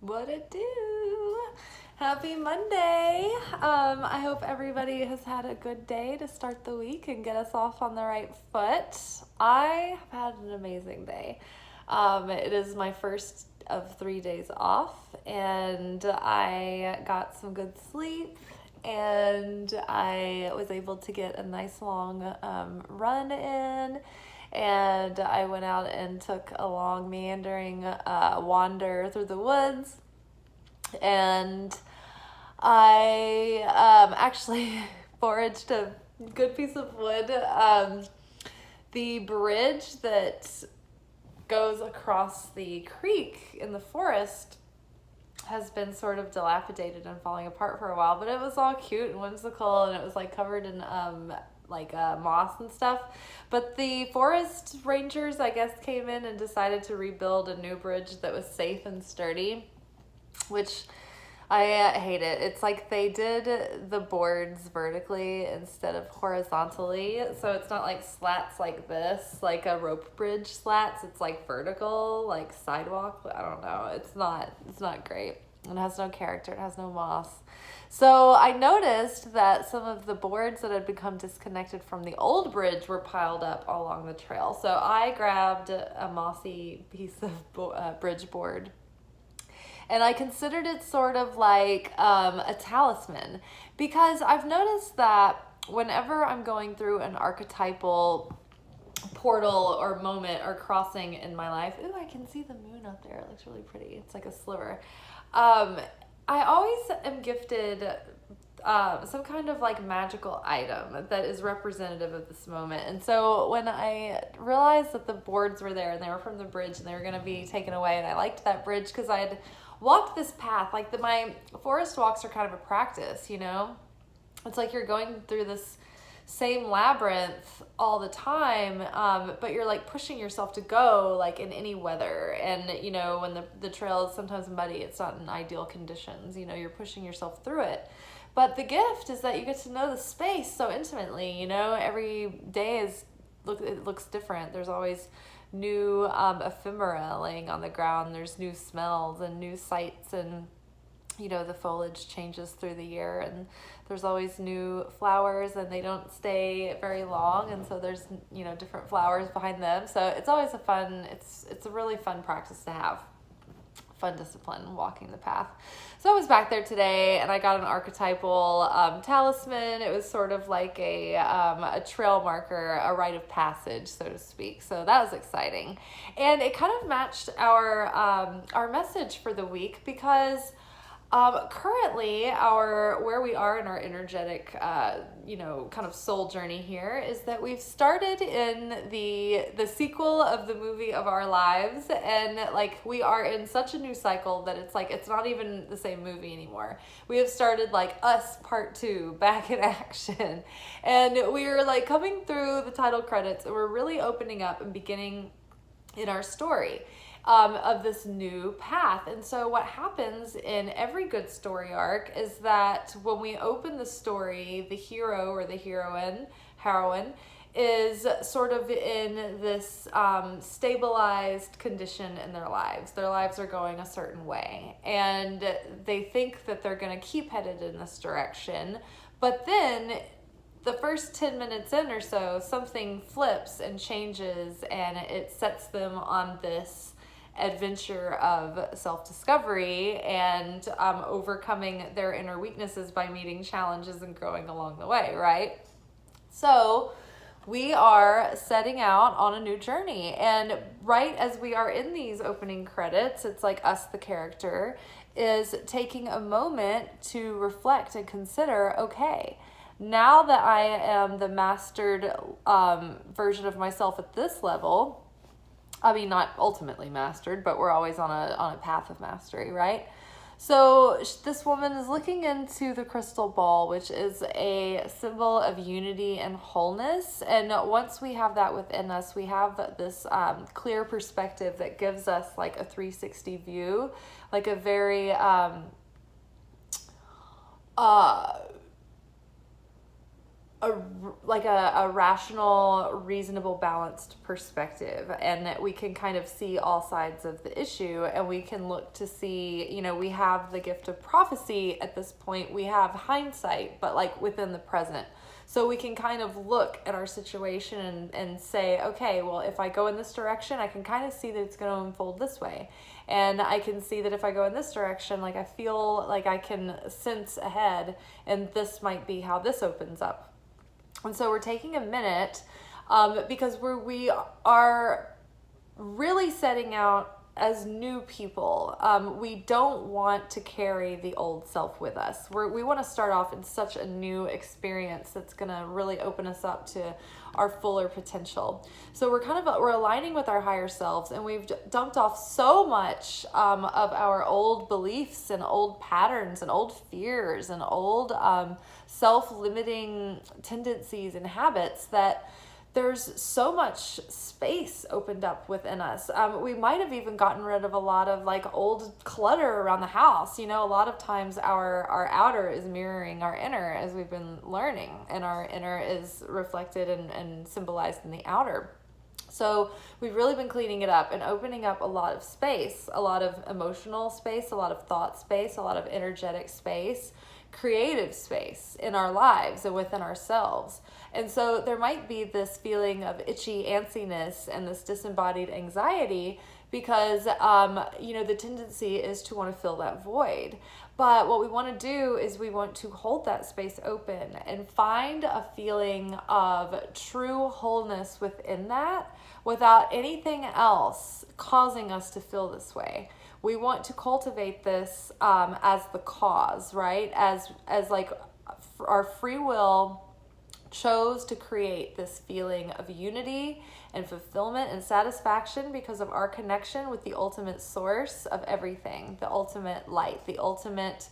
What it do? Happy Monday. I hope everybody has had a good day to start the week and get us off on the right foot. I have had an amazing day. It is my first of 3 days off, and I got some good sleep, and I was able to get a nice long run in. And I went out and took a long meandering wander through the woods. And I actually foraged a good piece of wood. The bridge that goes across the creek in the forest has been sort of dilapidated and falling apart for a while, but it was all cute and whimsical, and it was like covered in moss and stuff. But the forest rangers, I guess, came in and decided to rebuild a new bridge that was safe and sturdy, which I hate it. It's like they did the boards vertically instead of horizontally, so it's not like slats like this, like a rope bridge slats. It's like vertical, like sidewalk. I don't know. It's not great. It has no character. It has no moss. So I noticed that some of the boards that had become disconnected from the old bridge were piled up along the trail. So I grabbed a mossy piece of bridge board, and I considered it sort of like a talisman, because I've noticed that whenever I'm going through an archetypal portal or moment or crossing in my life, ooh, I can see the moon out there. It looks really pretty. It's like a sliver. I always am gifted some kind of like magical item that is representative of this moment. And so when I realized that the boards were there and they were from the bridge and they were going to be taken away, and I liked that bridge because I had walked this path, like my forest walks are kind of a practice, you know? It's like you're going through this same labyrinth all the time, but you're like pushing yourself to go like in any weather. And you know, when the trail is sometimes muddy, it's not in ideal conditions, you know, you're pushing yourself through it. But the gift is that you get to know the space so intimately, you know. Every day it looks different. There's always new ephemera laying on the ground. There's new smells and new sights, and you know, the foliage changes through the year, and there's always new flowers, and they don't stay very long, and so there's, you know, different flowers behind them. So it's always it's a really fun practice to have. Fun discipline, walking the path. So I was back there today, and I got an archetypal talisman. It was sort of like a trail marker, a rite of passage, so to speak. So that was exciting, and it kind of matched our message for the week, because currently where we are in our energetic, kind of soul journey here is that we've started in the sequel of the movie of our lives, and like we are in such a new cycle that it's like it's not even the same movie anymore. We have started like Us Part 2 back in action, and we're like coming through the title credits, and we're really opening up and beginning in our story of this new path. And so what happens in every good story arc is that when we open the story, the hero or the heroine is sort of in this stabilized condition in their lives. Their lives are going a certain way, and they think that they're going to keep headed in this direction. But then the first 10 minutes in or so, something flips and changes, and it sets them on this adventure of self-discovery and overcoming their inner weaknesses by meeting challenges and growing along the way, right? So we are setting out on a new journey, and right as we are in these opening credits, it's like us, the character, is taking a moment to reflect and consider, okay, now that I am the mastered version of myself at this level, I mean, not ultimately mastered, but we're always on a path of mastery, right? So this woman is looking into the crystal ball, which is a symbol of unity and wholeness. And once we have that within us, we have this clear perspective that gives us like a 360 view, like a very a a rational, reasonable, balanced perspective, and that we can kind of see all sides of the issue, and we can look to see, we have the gift of prophecy at this point, we have hindsight, but like within the present. So we can kind of look at our situation and say, okay, well, if I go in this direction, I can kind of see that it's going to unfold this way. And I can see that if I go in this direction, like I feel like I can sense ahead, and this might be how this opens up. And so we're taking a minute because we are really setting out as new people. We don't want to carry the old self with us. We want to start off in such a new experience that's going to really open us up to our fuller potential. So we're aligning with our higher selves, and we've dumped off so much of our old beliefs and old patterns and old fears and old self-limiting tendencies and habits that there's so much space opened up within us. We might have even gotten rid of a lot of like old clutter around the house. A lot of times our outer is mirroring our inner, as we've been learning, and our inner is reflected and symbolized in the outer. So we've really been cleaning it up and opening up a lot of space, a lot of emotional space, a lot of thought space, a lot of energetic space, creative space in our lives and within ourselves. And so there might be this feeling of itchy antsiness and this disembodied anxiety because, the tendency is to want to fill that void. But what we want to do is we want to hold that space open and find a feeling of true wholeness within that without anything else causing us to feel this way. We want to cultivate this as the cause, right? As like our free will chose to create this feeling of unity and fulfillment and satisfaction because of our connection with the ultimate source of everything, the ultimate light, the ultimate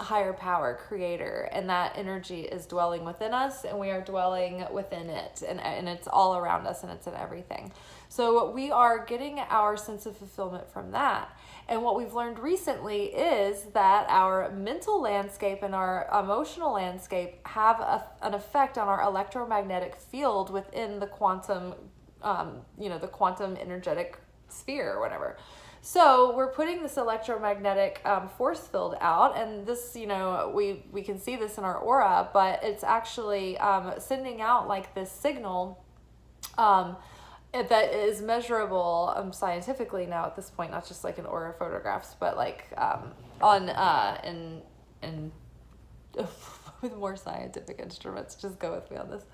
higher power, creator, and that energy is dwelling within us, and we are dwelling within it, and it's all around us, and it's in everything. So we are getting our sense of fulfillment from that. And what we've learned recently is that our mental landscape and our emotional landscape have an effect on our electromagnetic field within the quantum, the quantum energetic sphere or whatever. So we're putting this electromagnetic force field out, and this, we can see this in our aura, but it's actually sending out like this signal that is measurable scientifically now at this point, not just like in aura photographs, but like in with more scientific instruments. Just go with me on this.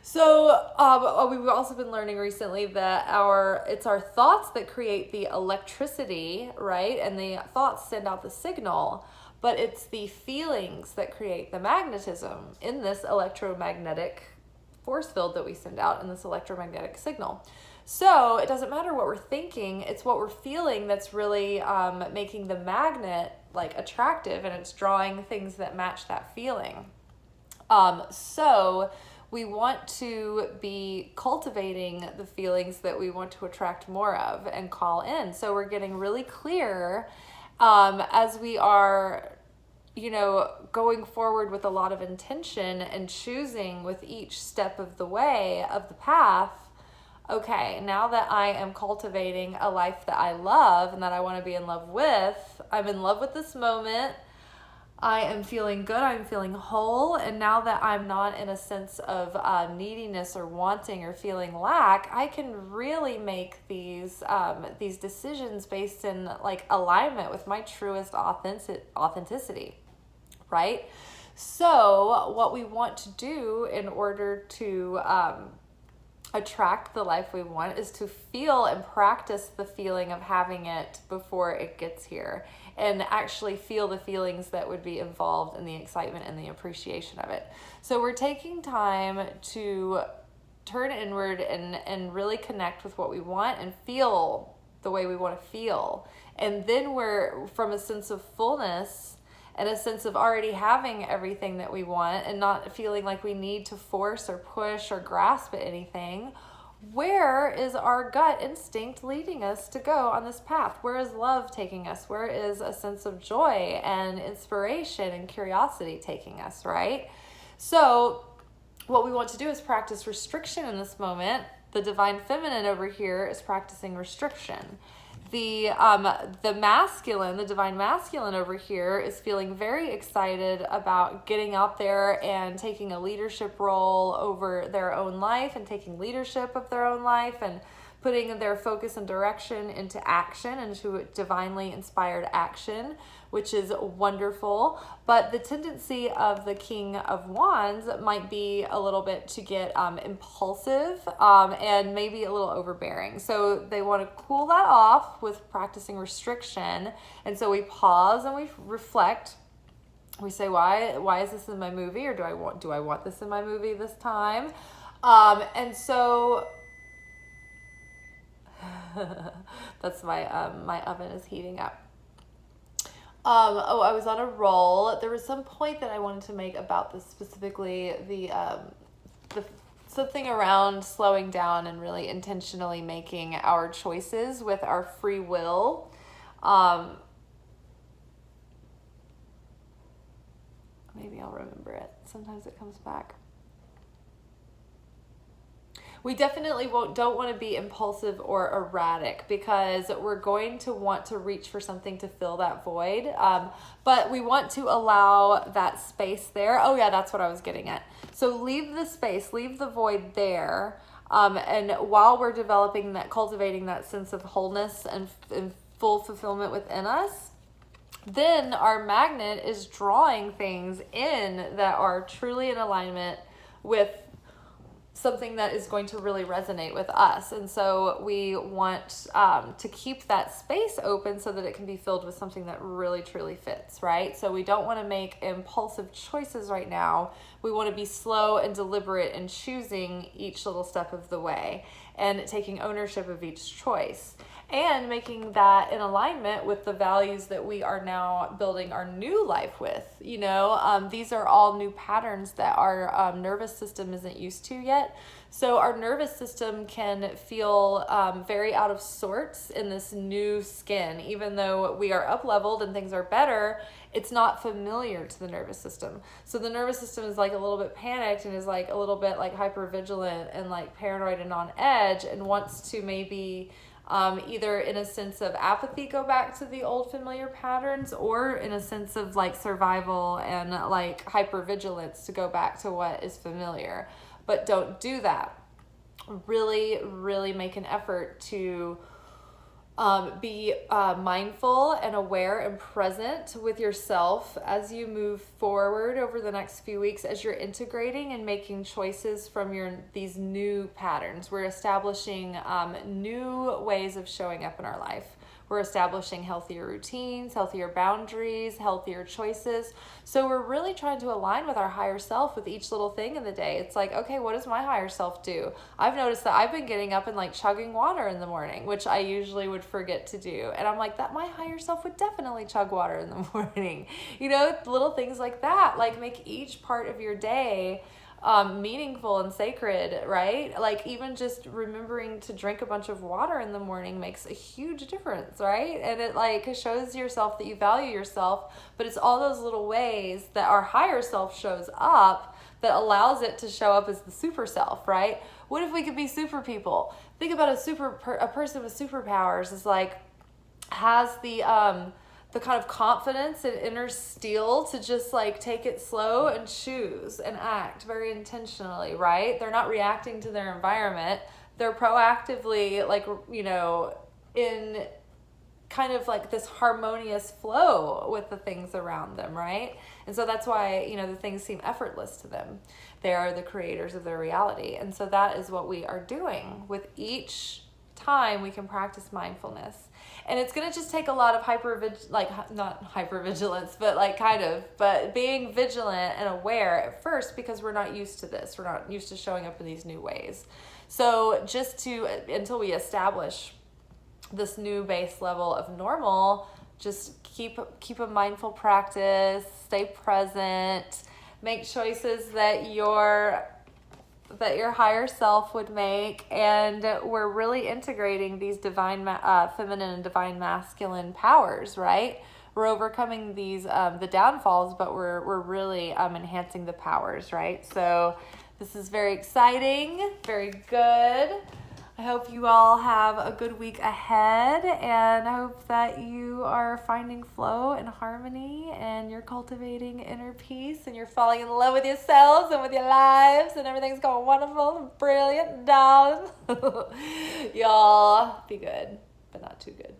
So we've also been learning recently that it's our thoughts that create the electricity, right? And the thoughts send out the signal, but it's the feelings that create the magnetism in this electromagnetic force field that we send out in this electromagnetic signal. So it doesn't matter what we're thinking, it's what we're feeling that's really making the magnet like attractive, and it's drawing things that match that feeling. So we want to be cultivating the feelings that we want to attract more of and call in. So we're getting really clear as we are going forward with a lot of intention and choosing with each step of the way of the path. Okay, now that I am cultivating a life that I love and that I want to be in love with, I'm in love with this moment. I am feeling good. I'm feeling whole. And now that I'm not in a sense of neediness or wanting or feeling lack, I can really make these decisions based in like alignment with my truest authenticity, right? So what we want to do in order to attract the life we want is to feel and practice the feeling of having it before it gets here, and actually feel the feelings that would be involved in the excitement and the appreciation of it. So we're taking time to turn inward and really connect with what we want and feel the way we want to feel. And then we're from a sense of fullness and a sense of already having everything that we want and not feeling like we need to force or push or grasp at anything. Where is our gut instinct leading us to go on this path? Where is love taking us? Where is a sense of joy and inspiration and curiosity taking us, right? So what we want to do is practice restriction in this moment. The divine feminine over here is practicing restriction. The masculine, the divine masculine over here is feeling very excited about getting out there and taking a leadership role over their own life and taking leadership of their own life and putting their focus and direction into action, into divinely inspired action, which is wonderful. But the tendency of the King of Wands might be a little bit to get impulsive and maybe a little overbearing. So they want to cool that off with practicing restriction. And so we pause and we reflect. We say, why is this in my movie? Or do I want this in my movie this time? And so that's my oven is heating up. I was on a roll. There was some point that I wanted to make about this specifically, the something around slowing down and really intentionally making our choices with our free will. Maybe I'll remember it. Sometimes it comes back. We definitely don't want to be impulsive or erratic, because we're going to want to reach for something to fill that void. But we want to allow that space there. Oh yeah, that's what I was getting at. So leave the space, leave the void there. And while we're cultivating that sense of wholeness and full fulfillment within us, then our magnet is drawing things in that are truly in alignment with something that is going to really resonate with us. And so we want to keep that space open so that it can be filled with something that really truly fits, right? So we don't want to make impulsive choices right now. We want to be slow and deliberate in choosing each little step of the way and taking ownership of each choice, and making that in alignment with the values that we are now building our new life with. These are all new patterns that our nervous system isn't used to yet. So our nervous system can feel very out of sorts in this new skin. Even though we are up-leveled and things are better, it's not familiar to the nervous system. So the nervous system is like a little bit panicked and is like a little bit like hyper-vigilant and like paranoid and on edge, and wants to maybe either in a sense of apathy go back to the old familiar patterns, or in a sense of like survival and like hypervigilance to go back to what is familiar. But don't do that. Really, really make an effort to be mindful and aware and present with yourself as you move forward over the next few weeks, as you're integrating and making choices from these new patterns. We're establishing new ways of showing up in our life. We're establishing healthier routines, healthier boundaries, healthier choices. So we're really trying to align with our higher self with each little thing in the day. It's like, okay, what does my higher self do? I've noticed that I've been getting up and like chugging water in the morning, which I usually would forget to do. And I'm like, that my higher self would definitely chug water in the morning. Little things like that, like make each part of your day meaningful and sacred, right? Like even just remembering to drink a bunch of water in the morning makes a huge difference, right? And it like shows yourself that you value yourself, but it's all those little ways that our higher self shows up that allows it to show up as the super self, right? What if we could be super people? Think about a person with superpowers is like, has the kind of confidence and inner steel to just like take it slow and choose and act very intentionally, right? They're not reacting to their environment. They're proactively like, in kind of like this harmonious flow with the things around them, right? And so that's why, the things seem effortless to them. They are the creators of their reality. And so that is what we are doing with each time we can practice mindfulness. And it's going to just take a lot of not hypervigilance, but being vigilant and aware at first, because we're not used to this. We're not used to showing up in these new ways. So until we establish this new base level of normal, just keep a mindful practice, stay present, make choices that your higher self would make, and we're really integrating these divine feminine and divine masculine powers, right? we're overcoming these the downfalls, but we're really enhancing the powers, right? So this is very exciting, very good. I hope you all have a good week ahead, and I hope that you are finding flow and harmony, and you're cultivating inner peace, and you're falling in love with yourselves and with your lives, and everything's going wonderful and brilliant, darling. Y'all, be good, but not too good.